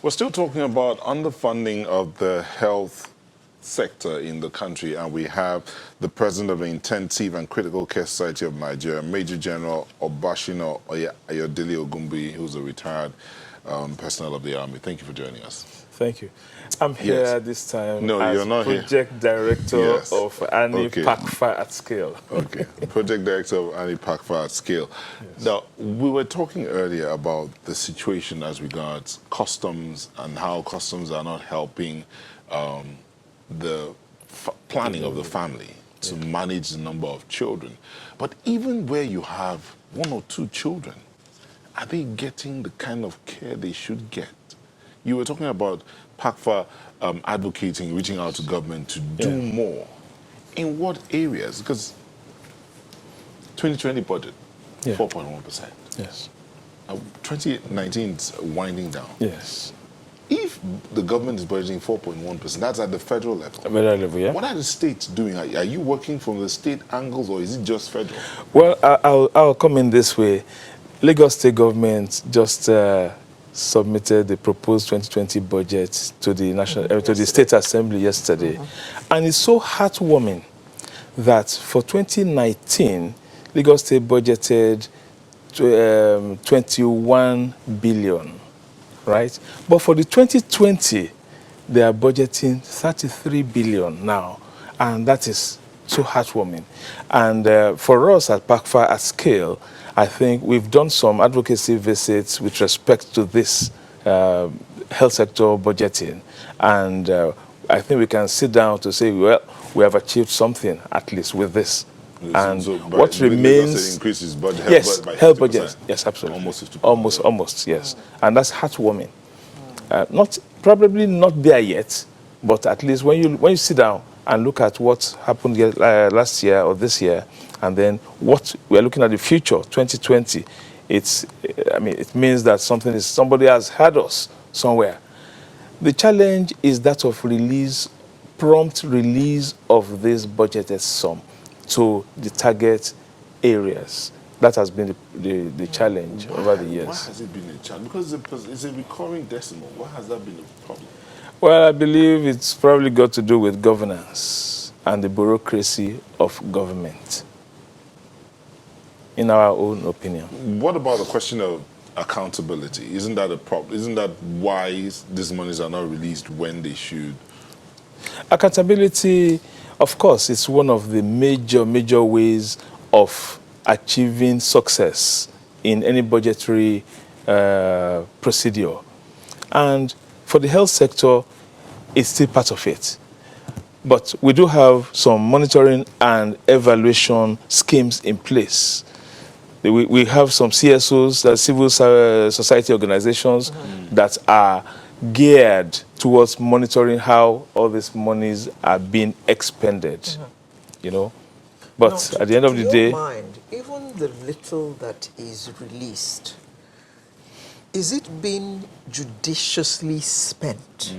We're still talking about underfunding of the health sector in the country, and we have the president of the Intensive and Critical Care Society of Nigeria, Major General Obashino Ayodele Ogumbi, who's a retired personnel of the Army. Thank you for joining us. Thank you. I'm here Yes. this time No, as you're not Project here. Director Yes. of Annie Okay. PACFA at scale. Okay, Project Director of Annie PACFA at scale. Yes. Now, we were talking earlier about the situation as regards customs and how customs are not helping the planning of the family to manage the number of children. But even where you have one or two children, are they getting the kind of care they should get? You were talking about PACFA advocating, reaching out to government to do more. In what areas? Because 2020 budget, 4.1%. Yes. 2019 is winding down. Yes. If the government is budgeting 4.1%, that's at the federal level. Federal level, yeah. What are the states doing? Are you working from the state angles, or is it just federal? Well, I'll come in this way. Lagos State government just submitted the proposed 2020 budget to the to the State Assembly yesterday, and it's so heartwarming that for 2019, Lagos State budgeted 21 billion, right? But for the 2020, they are budgeting 33 billion now, and that is so heartwarming. And for us at PACFA at scale, I think we've done some advocacy visits with respect to this health sector budgeting, and I think we can sit down to say, well, we have achieved something at least with this. And so what remains increases budget, yes, by health budget, yes, absolutely, almost 50%. almost, yes, and that's heartwarming. Not probably not there yet, but at least when you sit down and look at what happened last year or this year, and then what we are looking at the future, 2020, it means that somebody has had us somewhere. The challenge is that of prompt release of this budgeted sum to the target areas. That has been the challenge over the years. Why has it been a challenge? Because it's a recurring decimal. Why has that been a problem? Well, I believe it's probably got to do with governance and the bureaucracy of government, in our own opinion. What about the question of accountability? Isn't that a problem? Isn't that why these monies are not released when they should? Accountability, of course, is one of the major ways of achieving success in any budgetary procedure. And for the health sector, it's still part of it. But we do have some monitoring and evaluation schemes in place. We have some CSOs, civil society organizations, that are geared towards monitoring how all these monies are being expended, you know. But now, at the end of the day, mind, even the little that is released, is it being judiciously spent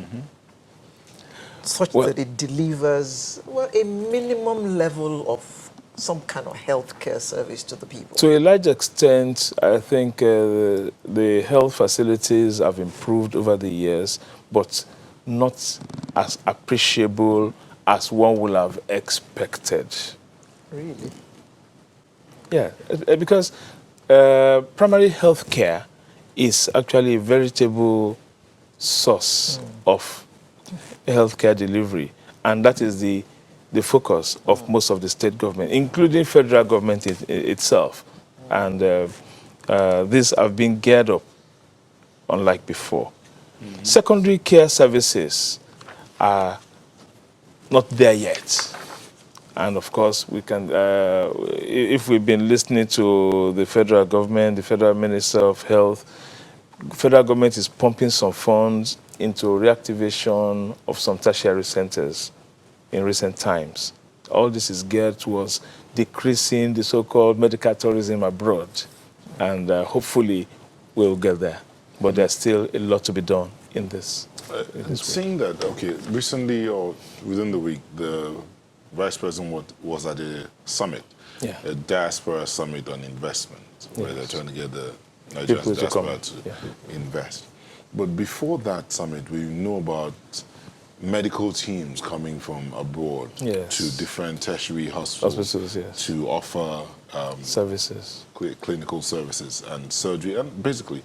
such that it delivers a minimum level of some kind of healthcare service to the people? to a large extent, I think the health facilities have improved over the years, but not as appreciable as one would have expected. Really? Yeah, because primary health care is actually a veritable source of healthcare delivery, and that is the focus of most of the state government, including federal government itself. And these have been geared up unlike before. Secondary care services are not there yet. And of course, we can, if we've been listening to the federal government, the Federal Minister of Health, federal government is pumping some funds into reactivation of some tertiary centers in recent times. All this is geared towards decreasing the so-called medical tourism abroad, and hopefully we'll get there. But there's still a lot to be done in this. Saying that, okay, recently or within the week, the Vice President was at a summit, a diaspora summit on investment, where they're trying to get the Nigerian diaspora to invest. But before that summit, we know about medical teams coming from abroad Yes. to different tertiary hospitals, yes. to offer Services. clinical services and surgery. And basically,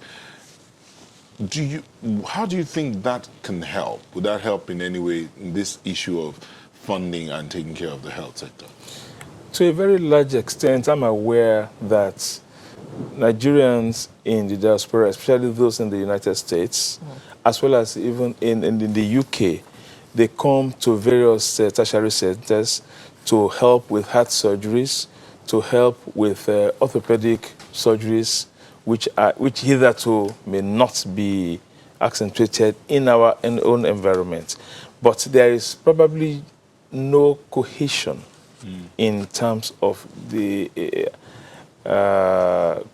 how do you think that can help? Would that help in any way in this issue of funding and taking care of the health sector? To a very large extent, I'm aware that Nigerians in the diaspora, especially those in the United States, as well as even in the UK, they come to various tertiary centers to help with heart surgeries, to help with orthopedic surgeries, which hitherto may not be accentuated in our own environment. But there is probably no cohesion in terms of the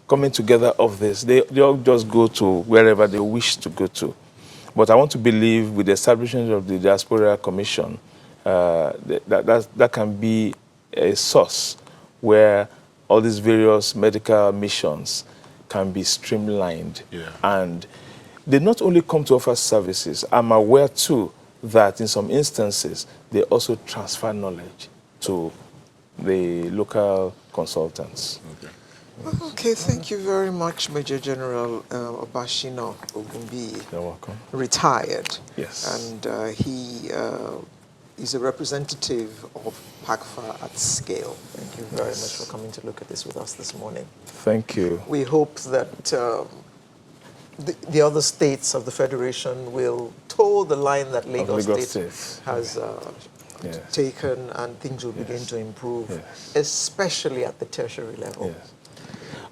coming together of this. They all just go to wherever they wish to go to. But I want to believe with the establishment of the Diaspora Commission, that can be a source where all these various medical missions can be streamlined. Yeah. And they not only come to offer services, I'm aware too that in some instances, they also transfer knowledge to the local consultants. Okay. Okay, thank you very much, Major General Obashina Ogunbi. You're welcome. Retired. Yes. And he is a representative of PACFA at scale. Thank you very much for coming to look at this with us this morning. Thank you. We hope that the other states of the Federation will toe the line that Lagos State has taken, and things will begin to improve, especially at the tertiary level. Yes.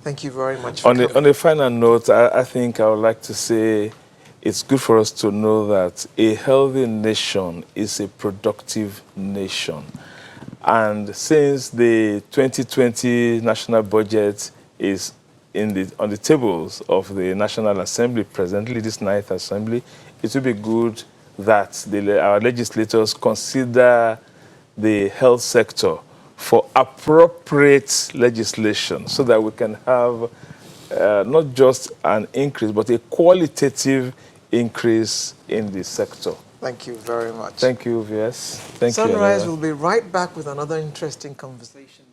Thank you very much for coming. On a final note, I think I would like to say it's good for us to know that a healthy nation is a productive nation. And since the 2020 national budget is on the tables of the National Assembly, presently this 9th Assembly, it would be good that our legislators consider the health sector for appropriate legislation so that we can have not just an increase, but a qualitative increase in the sector. Thank you very much. Thank you, VS. Thank you. Sunrise will be right back with another interesting conversation.